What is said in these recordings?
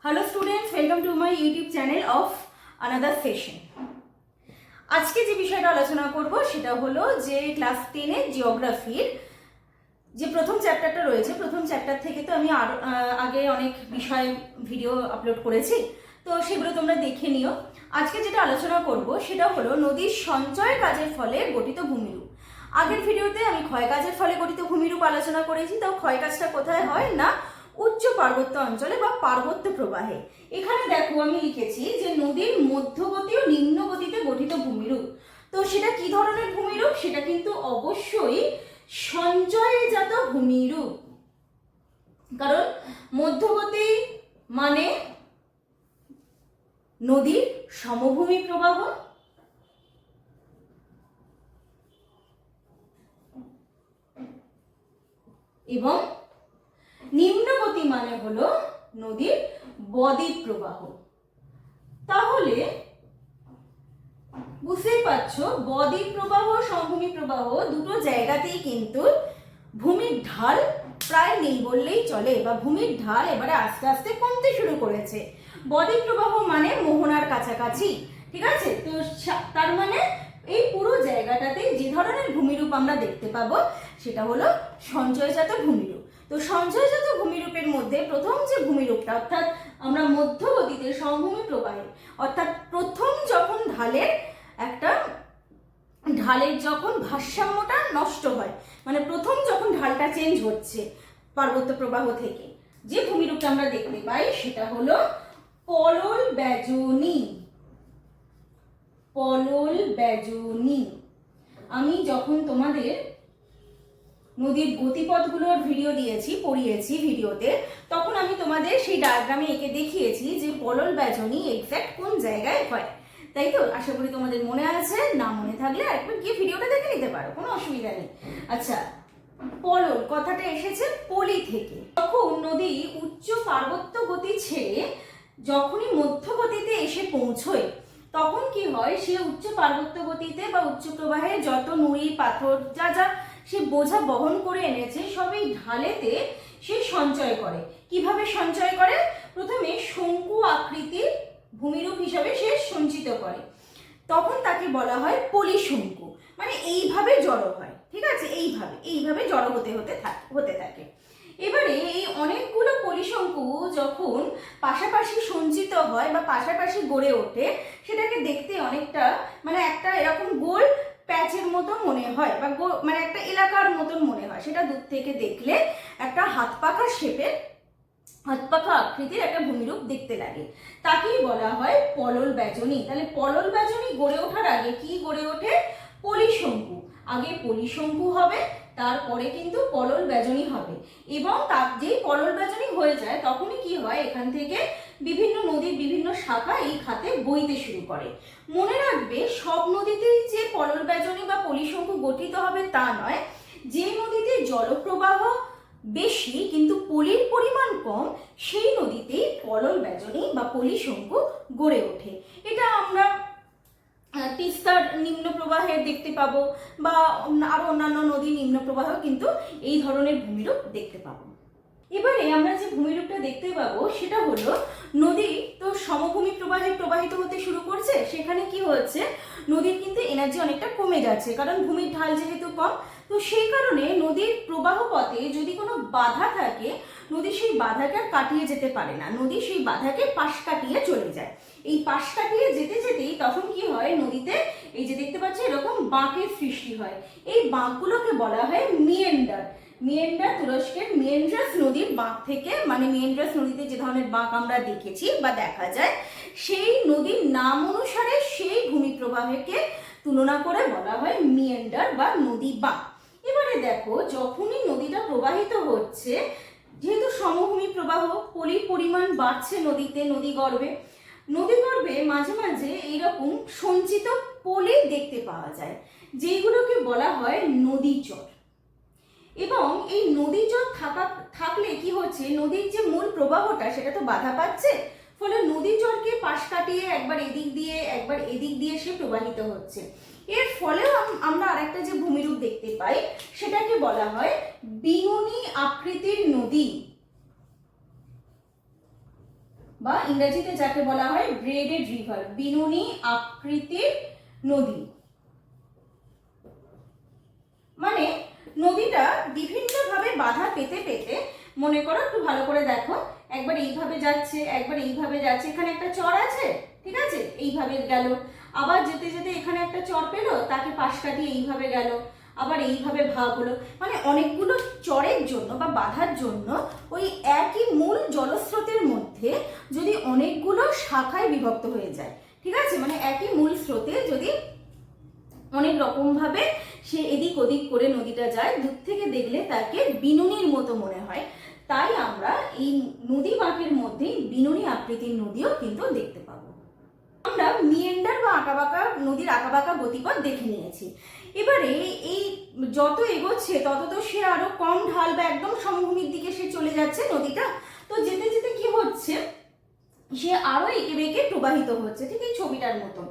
Hello students, welcome to my YouTube channel of another session. আজকে যে বিষয়টা আলোচনা করব সেটা হলো যে ক্লাস 10 এর জিওগ্রাফির যে প্রথম চ্যাপ্টারটা রয়েছে, প্রথম চ্যাপ্টার থেকে তো আমি আগে অনেক বিষয় ভিডিও আপলোড করেছি, তো সেগুলো তোমরা দেখে নিও। আজকে যেটা আলোচনা করব সেটা হলো নদীর সঞ্চয় কাজের ফলে গঠিত ভূমিরূপ। আগের ভিডিওতে আমি ক্ষয় কাজের ফলে গঠিত ভূমিরূপ আলোচনা করেছি, তো ক্ষয় কাজটা কোথায় হয় না উচ্চ পার্বত্য অঞ্চলে বা পার্বত্য প্রবাহে। এখানে দেখো আমি লিখেছি যে নদীর মধ্যগতি ও নিম্ন গতিতে গঠিত ভূমিরূপ। তো সেটা কি ধরনের ভূমিরূপ? সেটা কিন্তু অবশ্যই সঞ্চয়জাত ভূমিরূপ, কারণ মধ্যগতি মানে নদীর সমভূমি প্রবাহ, এবং নিম্নগতি মানে হলো নদীর বদ্বীপ প্রবাহ। তাহলে বুঝতেই পারছো বদ্বীপ প্রবাহ সমভূমি প্রবাহ দুটো জায়গাতেই কিন্তু ভূমির ঢাল প্রায় নেই বললেই চলে, বা ভূমির ঢাল এবারে আস্তে আস্তে কমতে শুরু করেছে। বদ্বীপ প্রবাহ মানে মোহনার কাছাকাছি, ঠিক আছে? তো তার মানে এই পুরো জায়গাটাতে যে ধরনের ভূমিরূপ আমরা দেখতে পাবো সেটা হলো সঞ্চয়জাত ভূমিরূপ। তো সঞ্চয়জাত ভূমিরূপের মধ্যে প্রথম যে ভূমিরূপটা, অর্থাৎ আমরা মধ্যগতিতে সমভূমি প্রবাহে, অর্থাৎ প্রথম যখন ঢালের যখন ভারসাম্যটা নষ্ট হয়, মানে প্রথম যখন ঢালটা চেঞ্জ হচ্ছে পার্বত্য প্রবাহ থেকে, যে ভূমিরূপটা আমরা দেখতে পাই সেটা হলো পলল বেজনী। পলল বেজনী। আমি যখন তোমাদের নদীর গতিপথগুলোর ভিডিও পড়িয়েছি ভিডিওতে, তখন আমি তোমাদের সেই ডায়াগ্রামে এঁকে দেখিয়েছি যে পলল বেজনী এক্স্যাক্ট কোন জায়গায় হয়, তাই তো? আশা করি তোমাদের মনে আছে, না মনে থাকলে আরেকবার গিয়ে ভিডিওটা দেখে নিতে পারো, কোনো অসুবিধা নেই। আচ্ছা, পলল কথাটা এসেছে পলি থেকে। যখন নদী উচ্চ পার্বত্য গতি ছেড়ে যখনই মধ্যগতিতে এসে পৌঁছয়, তখন কি হয়, সে উচ্চ পার্বত্য গতিতে বা উচ্চ প্রবাহে যত নুড়ি পাথর যা যা সে বোঝা বহন করে এনেছে সবই ঢালেতে সে সঞ্চয় করে। কিভাবে সঞ্চয় করে? প্রথমে শঙ্কু আকৃতির ভূমিরূপ হিসাবে সে সঞ্চিত করে, তখন তাকে বলা হয় পলিশঙ্কু। মানে এইভাবে জড়ো হয়, ঠিক আছে? এইভাবে জড়ো হতে থাকে। এবারে এই অনেকগুলো পলিশঙ্কু যখন পাশাপাশি সঞ্চিত হয় বা পাশাপাশি গড়ে ওঠে, সেটাকে দেখতে অনেকটা মানে একটা এরকম গোল প্যাচের মতো মনে হয়, বা মানে একটা এলাকার মতন মনে হয়। সেটা দূর থেকে দেখলে একটা হাতপাখা আকৃতির একটা ভূমিরূপ দেখতে লাগে, তাকেই বলা হয় পলল বেজনী। তাহলে পলল বেজনী গড়ে ওঠার আগে কি গড়ে ওঠে? পলিশঙ্কু। আগে পলিশঙ্কু হবে, তারপরে কিন্তু পলল বেজনী হবে। এবং যেই পলল বেজনী হয়ে যায় তখনই কি হয়, এখান থেকে বিভিন্ন নদীর বিভিন্ন শাখা এই খাতে বইতে শুরু করে। মনে রাখবে, সব নদীতেই যে পলল বেজনী বা পলিশঙ্কু গঠিত হবে তা নয়। যে নদীতে জলপ্রবাহ বেশি কিন্তু পলির পরিমাণ কম, সেই নদীতেই পলল বেজনী বা পলিশঙ্কু গড়ে ওঠে। এটা আমরা তিস্তার নিম্ন প্রবাহে দেখতে পাবো, বা আরো অন্যান্য নদীর নিম্ন প্রবাহ কিন্তু এই ধরনের ভূমিরূপ দেখতে পাবো। এবারে আমরা যে ভূমিরূপটা দেখতে পাবো সেটা হলো নদী তো সমভূমি প্রবাহে প্রবাহিত হতে শুরু করছে, সেখানে কি হচ্ছে, নদীর কিন্তু এনার্জি অনেকটা কমে যাচ্ছে, কারণ ভূমির ঢাল যেহেতু কম। তো সেই কারণে নদীর প্রবাহ পথে যদি কোনো বাধা থাকে, নদী সেই বাধাকে আর কাটিয়ে যেতে পারে না, নদী সেই বাধাকে পাশ কাটিয়ে চলে যায়। এই পাশ কাটিয়ে যেতে যেতেই তখন কি হয়, নদীতে এই যে দেখতে পাচ্ছি এরকম বাঁকের সৃষ্টি হয়। এই বাঁকগুলোকে বলা হয় মিয়েন্ডার। মিয়েন্ডার তুরস্কের মিয়েন্ড্রাস নদীর বাঁক থেকে, মানে মিয়েন্ড্রাস নদীতে যে ধরনের বাঁক আমরা দেখেছি বা দেখা যায়, সেই নদীর নাম অনুসারে সেই ভূমি প্রবাহকে তুলনা করে বলা হয় মিয়েন্ডার বা নদী বাঁক। এবারে দেখো, যখনই নদীটা প্রবাহিত হচ্ছে, যেহেতু সমভূমি প্রবাহ, পলির পরিমাণ বাড়ছে নদীতে, নদীগর্ভে মাঝে মাঝে এইরকম সঞ্চিত পলি দেখতে পাওয়া যায়, যেগুলোকে বলা হয় নদীচর। এবং এই নদীচর থাকলে কি হচ্ছে, নদীর যে মূল প্রবাহটা সেটা তো বাধা পাচ্ছে, ফলে নদীচরকে পাশ কাটিয়ে একবার এদিক দিয়ে একবার এদিক দিয়ে সে প্রবাহিত হচ্ছে। এর ফলেও আমরা আরেকটা যে ভূমিরূপ দেখতে পাই সেটাকে বলা হয় বিনুনি আকৃতির নদী বা ইংরেজিতে যাকে বলা হয় ব্রেডেড রিভার, বিনুনি আকৃতির নদী। মানে নদীটা বিভিন্নভাবে বাধা পেতে পেতে, মনে করো একটু ভালো করে দেখো, একবার এইভাবে যাচ্ছে, একবার এইভাবে যাচ্ছে, এখানে একটা চর আছে, ঠিক আছে, এইভাবে গেল, আবার যেতে যেতে এখানে একটা চর পেলো, তাকে পাশ কাটিয়ে এইভাবে গেল, আবার এইভাবে ভাগ হলো। মানে অনেকগুলো চরের জন্য বা বাধার জন্য ওই একই মূল জলস্রোতের মধ্যে যদি অনেকগুলো শাখায় বিভক্ত হয়ে যায়, ঠিক আছে, মানে একই মূল স্রোতে যদি অনেক রকম ভাবে সে এদিক ওদিক করে নদীটা যায়, দূর থেকে দেখলে তাকে বিনুনির মতো মনে হয়। তাই আমরা এই নদী বাঁকের মধ্যে বিনুনি আকৃতির নদীও কিন্তু দেখতে পাবো। আমরা মিয়েন্ডার বা আঁকাবাঁকা নদীর আঁকাবাঁকা গতিপথ দেখে নিয়েছি। এবারে এই যত এগোচ্ছে তত তো সে আরো কম ঢাল বা একদম সমভূমির দিকে সে চলে যাচ্ছে নদীটা। তো যেতে যেতে কি হচ্ছে, সে আরো এঁকে বেঁকে প্রবাহিত হচ্ছে, ঠিক এই ছবিটার মতন।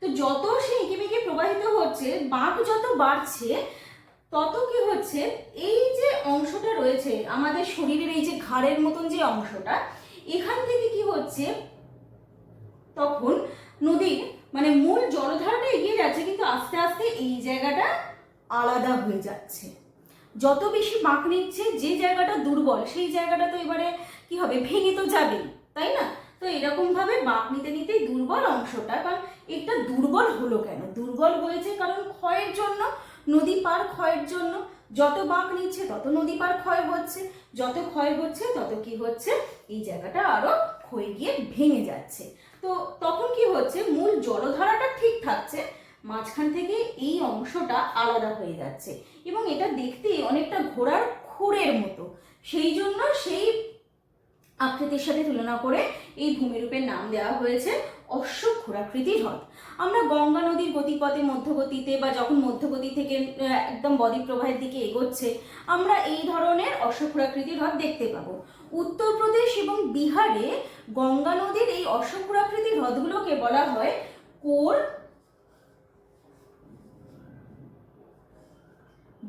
তো যত সে এঁকে বেঁকে প্রবাহিত হচ্ছে, বাঁক যত বাড়ছে, তত কি হচ্ছে, এই যে অংশটা রয়েছে আমাদের শরীরের এই যে ঘাড়ের মতন যে অংশটা, এখান থেকে কি হচ্ছে, তখন নদীর মানে মূল জলধারাটা এগিয়ে যাচ্ছে, কিন্তু আস্তে আস্তে এই জায়গাটা আলাদা হয়ে যাচ্ছে। যত বেশি বাঁক নিচ্ছে, যে জায়গাটা দুর্বল সেই জায়গাটা তো এবারে কি হবে, ভেঙে তো যাবেই, তাই না? তো এরকম ভাবে বাঁক নিতে নিতেই দুর্বল অংশটা, কারণ এটা দুর্বল হলো কেন, দুর্বল হয়েছে কারণ ক্ষয়ের জন্য, নদী পার ক্ষয়ের জন্য। যত বাঁক নিচ্ছে তত নদী পার ক্ষয় হচ্ছে, যত ক্ষয় হচ্ছে তত কি হচ্ছে, এই জায়গাটা আরো ক্ষয়ে গিয়ে ভেঙে যাচ্ছে। তো তখন কি হচ্ছে, মূল জলধারাটা ঠিক থাকছে, মাঝখান থেকে এই অংশটা আলাদা হয়ে যাচ্ছে এবং এটা দেখতে অনেকটা ঘোড়ার খুরের মতো। সেই জন্য সেই আকৃতির সাথে তুলনা করে এই ভূমিরূপের নাম দেওয়া হয়েছে অশ্বক্ষুরাকৃতি হ্রদ। আমরা গঙ্গা নদীর গতিপথে মধ্যগতিতে বা যখন মধ্যগতি থেকে একদম বদ্বীপ প্রবাহের দিকে এগোচ্ছে, আমরা এই ধরনের অশ্বক্ষুরাকৃতি হ্রদ দেখতে পাবো। উত্তরপ্রদেশ এবং বিহারে গঙ্গা নদীর এই অশ্বক্ষুরাকৃতি হ্রদগুলোকে বলা হয় কোর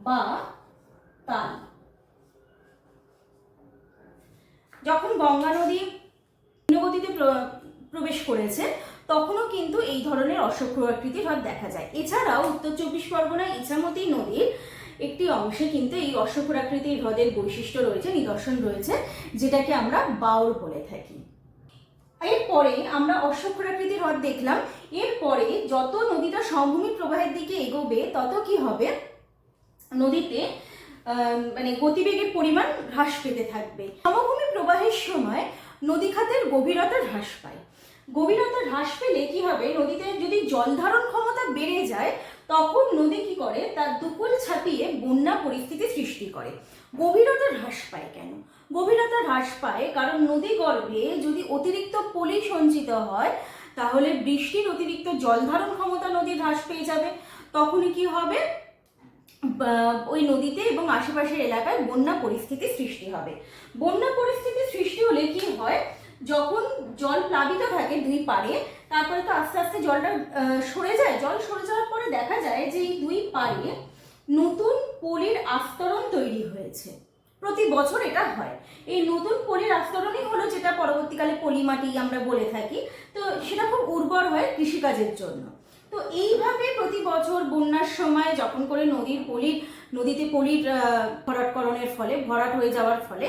বা তাল। যখন গঙ্গা নদী গতিতে প্রবেশ করেছে তখনও কিন্তু এই ধরনের অশ্বক্ষুরাকৃতি হ্রদ দেখা যায়। এছাড়াও উত্তর চব্বিশ পরগনায় ইছামতি নদীর একটি অংশে কিন্তু এই অশ্বক্ষুরাকৃতি হ্রদের বৈশিষ্ট্য রয়েছে, নিদর্শন রয়েছে, যেটাকে আমরা বাউর বলে থাকি। এরপরে আমরা অশ্বক্ষুরাকৃতি হ্রদ দেখলাম। এরপরে যত নদীটা সমভূমি প্রবাহের দিকে এগোবে তত কি হবে, নদীতে মানে গতিবেগের পরিমাণ হ্রাস পেতে থাকবে। সমভূমি প্রবাহের সময় নদী খাতের গভীরতা হ্রাস পায়। গভীরতা হ্রাস পেলে কি হবে, নদীতে যদি জল ধারণ ক্ষমতা বেড়ে যায় তখন নদী কি করে, তার দুকুল ছাপিয়ে বন্যা পরিস্থিতি সৃষ্টি করে। গভীরতা হ্রাস পায় কেন? গভীরতা হ্রাস পায় কারণ নদী গর্ভে যদি অতিরিক্ত পলি সঞ্চিত হয় তাহলে বৃষ্টির অতিরিক্ত জল ধারণ ক্ষমতা নদীর হ্রাস পেয়ে যাবে। তখনই কি হবে, ওই নদীতে এবং আশেপাশের এলাকায় বন্যা পরিস্থিতি সৃষ্টি হবে। বন্যা পরিস্থিতি সৃষ্টি হলে কি হয়, যখন জল প্লাবিত থাকে দুই পারে, তারপরে তো আস্তে আস্তে জলটা সরে যায়। জল সরে যাওয়ার পরে দেখা যায় যে এই দুই পারে নতুন পলির আস্তরণ তৈরি হয়েছে। প্রতি বছর এটা হয়। এই নতুন পলির আস্তরণই হলো যেটা পরবর্তীকালে পলি মাটি আমরা বলে থাকি। তো সেটা খুব উর্বর হয় কৃষিকাজের জন্য। তো এইভাবে প্রতি বছর বন্যার সময় যখন করে নদীতে পলির ভরাটকরণের ফলে, ভরাট হয়ে যাওয়ার ফলে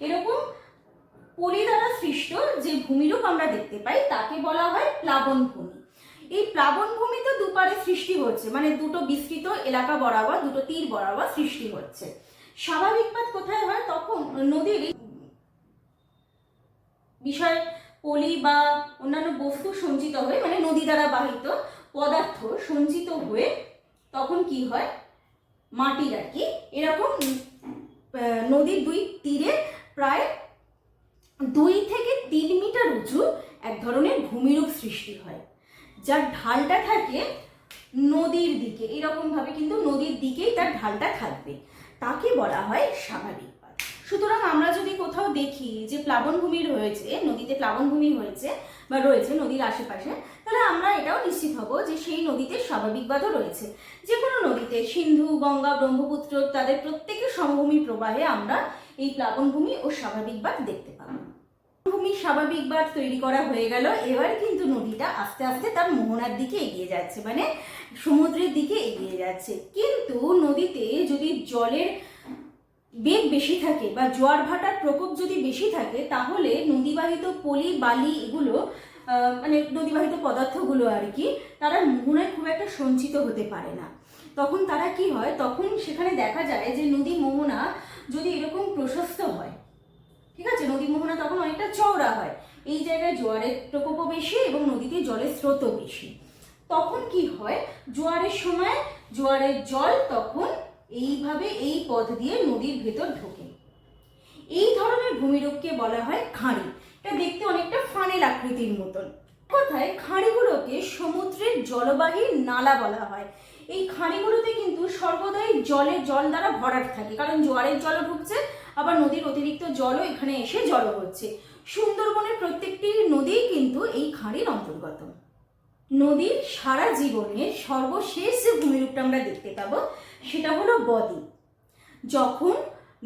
এরকম পলি দ্বারা সৃষ্ট যে ভূমিরূপ আমরা দেখতে পাই তাকে বলা হয় প্লাবন ভূমি। এই প্লাবন ভূমি তো দুপারে সৃষ্টি হচ্ছে, মানে দুটো বিস্তৃত এলাকা বরাবর, দুটো তীর বরাবর সৃষ্টি হচ্ছে। স্বাভাবিকপাত কোথায় হয়, তখন নদীর বিষয় পলি বা অন্যান্য বস্তু সঞ্চিত হয়ে, মানে নদী দ্বারা বাহিত পদার্থ সঞ্চিত হয়ে তখন কি হয়, মাটির আর কি এরকম নদীর দুই তীরে প্রায় 2 থেকে 3 মিটার উঁচু এক ধরনের ভূমিরূপ সৃষ্টি হয়, যার ঢালটা থাকে নদীর দিকে। এরকম ভাবে কিন্তু নদীর দিকেই তার ঢালটা থাকবে, তাকে বলা হয় স্বাভাবিক বাঁধ। সুতরাং আমরা যদি কোথাও দেখি যে প্লাবনভূমি রয়েছে, নদীতে প্লাবনভূমি হয়েছে বা রয়েছে নদীর আশেপাশে, তাহলে আমরা এটাও নিশ্চিত হব যে সেই নদীতে স্বাভাবিক বাঁধও রয়েছে। যে কোনো নদীতে, সিন্ধু, গঙ্গা, ব্রহ্মপুত্র, তাদের প্রত্যেকের সমভূমি প্রবাহে আমরা এই প্লাবনভূমি ও স্বাভাবিক বাঁধ দেখতে পাবো। ভূমি স্বাভাবিকবার তৈরি করা হয়ে গেল। এবার কিন্তু নদীটা আস্তে আস্তে তার মোহনার দিকে এগিয়ে যাচ্ছে, মানে সমুদ্রের দিকে এগিয়ে যাচ্ছে। কিন্তু নদীতে যদি জলের বেগ বেশি থাকে বা জোয়ার ভাটার প্রকোপ যদি বেশি থাকে, তাহলে নদীবাহিত পলি বালি এগুলো মানে নদীবাহিত পদার্থগুলো আর কি, তারা মোহনায় খুব একটা সঞ্চিত হতে পারে না। তখন তারা কি হয়, তখন সেখানে দেখা যায় যে নদী মোহনা যদি এরকম প্রশস্ত হয়, ঠিক আছে, নদী মোহনা তখন অনেকটা চওড়া হয়, এই জায়গায় জোয়ারের প্রকোপও বেশি এবং নদীতে জলের স্রোতও বেশি। তখন কি হয়, জোয়ারের সময় জোয়ারের জল তখন এইভাবে এই পথ দিয়ে নদীর ভেতর ঢোকে। এই ধরনের ভূমিরূপকে বলা হয় খাঁড়ি। এটা দেখতে অনেকটা ফানেল আকৃতির মতন। কথায় খাঁড়িগুলোকে সমুদ্রের জলবাহী নালা বলা হয়। এই খাঁড়িগুলোতে কিন্তু সর্বদাই জল দ্বারা ভরাট থাকে, কারণ জোয়ারের জলও ঢুকছে, আবার নদীর অতিরিক্ত জলও এখানে এসে জড়ো হচ্ছে। সুন্দরবনের প্রত্যেকটি নদী কিন্তু এই খাঁড়ির অন্তর্গত। নদীর সারা জীবনের সর্বশেষ যে ভূমিরূপটা আমরা দেখতে পাবো সেটা হলো বদ্বীপ। যখন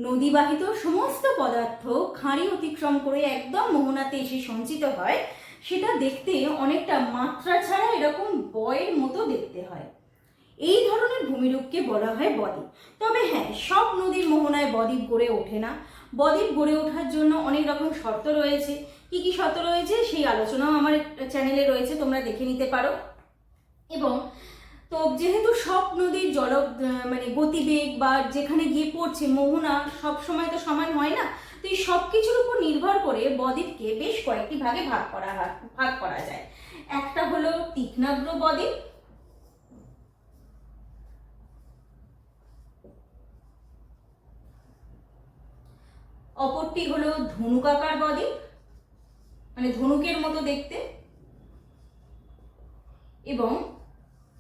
নদীবাহিত সমস্ত পদার্থ খাঁড়ি অতিক্রম করে একদম মোহনাতে এসে সঞ্চিত হয়, সেটা দেখতে অনেকটা মাত্রা ছাড়া এরকম বয়ের মতো দেখতে হয়। এই ধরনের ভূমিরূপকে বলা হয় বদ্বীপ। তবে হ্যাঁ, সব নদীর মোহনায় বদ্বীপ গড়ে ওঠে না। বদ্বীপ গড়ে ওঠার জন্য অনেক রকম শর্ত রয়েছে। কি কি শর্ত রয়েছে সেই আলোচনাও আমার চ্যানেলে রয়েছে, তোমরা দেখে নিতে পারো। এবং তো যেহেতু সব নদীর মানে গতিবেগ বা যেখানে গিয়ে পড়ছে মোহনা সব সময় তো সমান হয় না, তো এই সব কিছুর উপর নির্ভর করে বদ্বীপকে বেশ কয়েকটি ভাগে ভাগ করা যায়। একটা হলো তীক্ষ্ণাগ্র বদ্বীপ, অপরটি হলো ধনুকাকার বদ্বীপ, মানে ধনুকের মতো দেখতে, এবং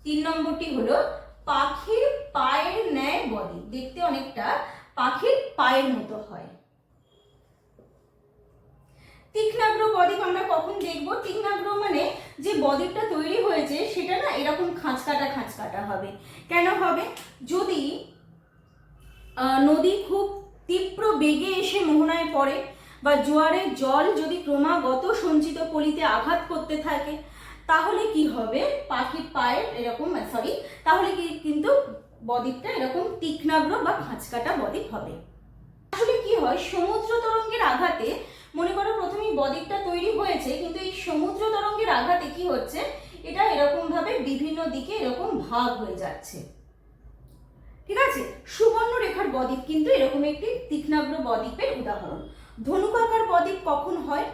3 নম্বরটি হলো পাখির পায়ের ন্যায় বদ্বীপ, দেখতে অনেকটা পাখির পায়ের মতো হয়। তীক্ষ্ণাগ্র বদ্বীপ আমরা কখন দেখব? তীক্ষ্ণাগ্র মানে যে বদ্বীপটা তৈরি হয়েছে সেটা না এরকম খাঁচকাটা হবে। কেন হবে? যদি নদী খুব তীব্র বেগে এসে মোহনায় পড়ে বা জোয়ারের জল যদি ক্রমাগত সঞ্চিত পলিতে আঘাত করতে থাকে, তাহলে কি হবে, পাখির পায়ের এরকম তাহলে কি কিন্তু বদ্বীপটা এরকম তীক্ষ্ণাগ্র বা খাঁচকাটা বদ্বীপ হবে। আসলে কি হয়, সমুদ্র তরঙ্গের আঘাতে, মনে করো প্রথমেই বদ্বীপটা তৈরি হয়েছে, কিন্তু এই সমুদ্র তরঙ্গের আঘাতে কি হচ্ছে, এটা এরকম ভাবে বিভিন্ন দিকে এরকম ভাগ হয়ে যাচ্ছে, ঠিক আছে। সুবর্ণরেখার বদ্বীপ কিন্তু এরকম একটি তীক্ষ্ণাগ্র বদ্বীপের উদাহরণ। ধনুকাকার বদ্বীপ কখন হয়?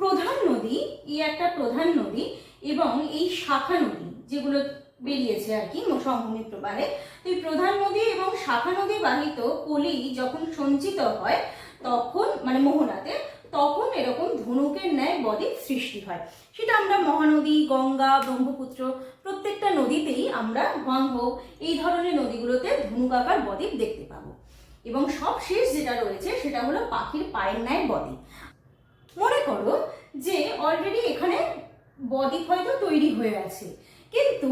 প্রধান নদী, এই একটা প্রধান নদী এবং এই শাখা নদী যেগুলো বেরিয়েছে আর কি সমভূমি প্রবাহে, এই প্রধান নদী এবং শাখা নদী বাহিত পলি যখন সঞ্চিত হয় তখন, মানে মোহনাতে, তখন এরকম ধনুকের ন্যায় বদ্বীপ সৃষ্টি হয়। সেটা আমরা মহানদী, গঙ্গা, ব্রহ্মপুত্র প্রত্যেকটা নদীতেই আমরা, হোয়াংহো এই ধরনের নদীগুলোতে ধনুকাকার বদ্বীপ দেখতে পাবো। এবং সবশেষ যেটা রয়েছে সেটা হলো পাখির পায়ের ন্যায় বদ্বীপ। মনে করো যে অলরেডি এখানে বদ্বীপ হয়তো তৈরি হয়ে আছে, কিন্তু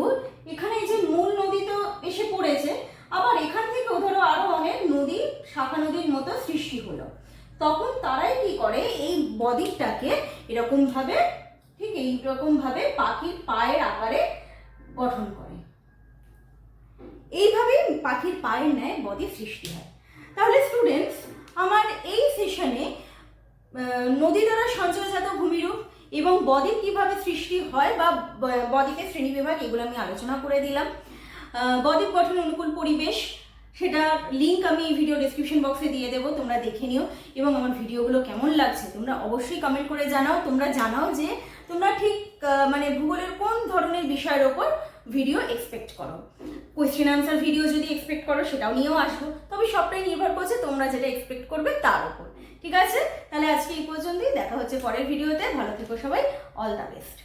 এখানে যে মূল নদী তো এসে পড়েছে, আবার এখান থেকেও ধরো আরো অনেক নদী শাখা নদীর মতো সৃষ্টি হলো, তখন তারাই কি করে, এই বদ্বীপটাকে এরকম ভাবে, ঠিক এইরকম ভাবে পাখির পায়ের আকারে গঠন করে। এইভাবে পাখির পায়ের ন্যায় বদ্বীপ সৃষ্টি হয়। তাহলে স্টুডেন্টস, আমার এই সেশনে নদী দ্বারা সঞ্চয়জাত ভূমিরূপ এবং বদ্বীপ কিভাবে সৃষ্টি হয় বা বদ্বীপের শ্রেণীবিভাগ, এগুলো আমি আলোচনা করে দিলাম। বদ্বীপ গঠন অনুকূল পরিবেশ, সেটা লিঙ্ক আমি এই ভিডিও ডেসক্রিপশন বক্সে দিয়ে দেবো, তোমরা দেখে নিও। এবং আমার ভিডিওগুলো কেমন লাগছে তোমরা অবশ্যই কমেন্ট করে জানাও। তোমরা জানাও যে তোমরা ঠিক মানে ভূগোলের কোন ধরনের বিষয়ের ওপর ভিডিও এক্সপেক্ট করো। কোয়েশ্চেন আনসার ভিডিও যদি এক্সপেক্ট করো সেটাও নিয়েও আসবো, তবে সবটাই নির্ভর করছে তোমরা যেটা এক্সপেক্ট করবে তার উপর। ঠিক আছে, তাহলে আজকে এই পর্যন্তই, দেখা হচ্ছে পরের ভিডিওতে। ভালো থেকো সবাই, অল দ্য বেস্ট।